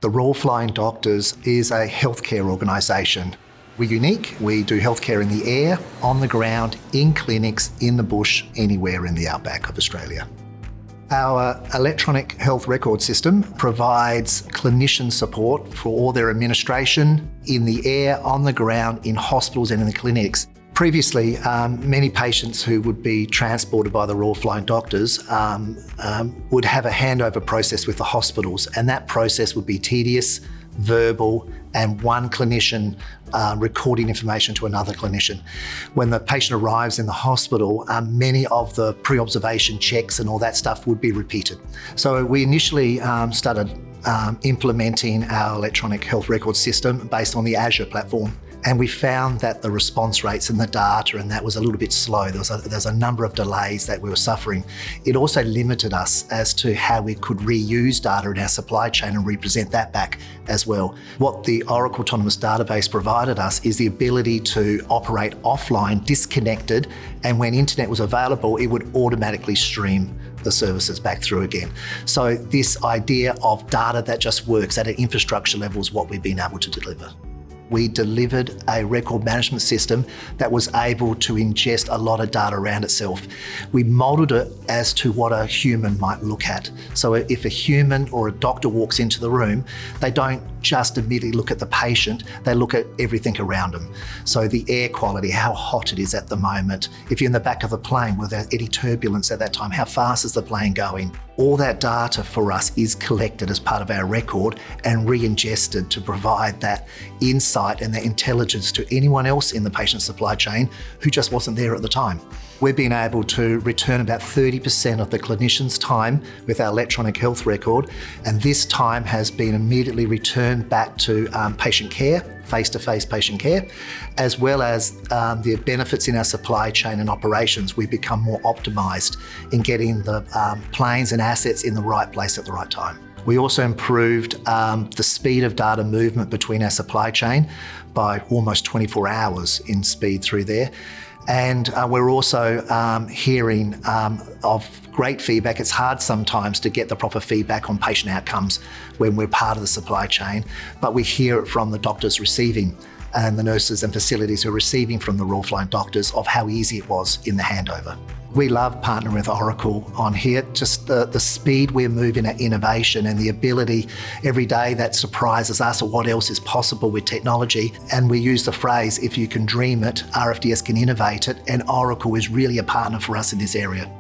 The Royal Flying Doctors is a healthcare organisation. We're unique. We do healthcare in the air, on the ground, in clinics, in the bush, anywhere in the outback of Australia. Our electronic health record system provides clinician support for all their administration in the air, on the ground, in hospitals and in the clinics. Previously, many patients who would be transported by the Royal Flying Doctors would have a handover process with the hospitals, and that process would be tedious, verbal, and one clinician recording information to another clinician. When the patient arrives in the hospital, many of the pre-observation checks and all that stuff would be repeated. So we initially started implementing our electronic health record system based on the Azure platform. And we found that the response rates and the data and that was a little bit slow. There was a number of delays that we were suffering. It also limited us as to how we could reuse data in our supply chain and represent that back as well. What the Oracle Autonomous Database provided us is the ability to operate offline, disconnected, and when internet was available, it would automatically stream the services back through again. So this idea of data that just works at an infrastructure level is what we've been able to deliver. We delivered a record management system that was able to ingest a lot of data around itself. We modelled it as to what a human might look at. So if a human or a doctor walks into the room, they don't just immediately look at the patient, they look at everything around them. So the air quality, how hot it is at the moment. If you're in the back of a plane, were there any turbulence at that time? How fast is the plane going? All that data for us is collected as part of our record and re-ingested to provide that insight and that intelligence to anyone else in the patient supply chain who just wasn't there at the time. We've been able to return about 30% of the clinician's time with our electronic health record, and this time has been immediately returned back to patient care, face-to-face patient care, as well as the benefits in our supply chain and operations. We've become more optimised in getting the planes and assets in the right place at the right time. We also improved the speed of data movement between our supply chain by almost 24 hours in speed through there. And we're also hearing of great feedback. It's hard sometimes to get the proper feedback on patient outcomes when we're part of the supply chain, but we hear it from the doctors receiving and the nurses and facilities who are receiving from the Royal Flying Doctors of how easy it was in the handover. We love partnering with Oracle on here, just the speed we're moving at innovation and the ability every day that surprises us at what else is possible with technology. And we use the phrase, if you can dream it, RFDS can innovate it, and Oracle is really a partner for us in this area.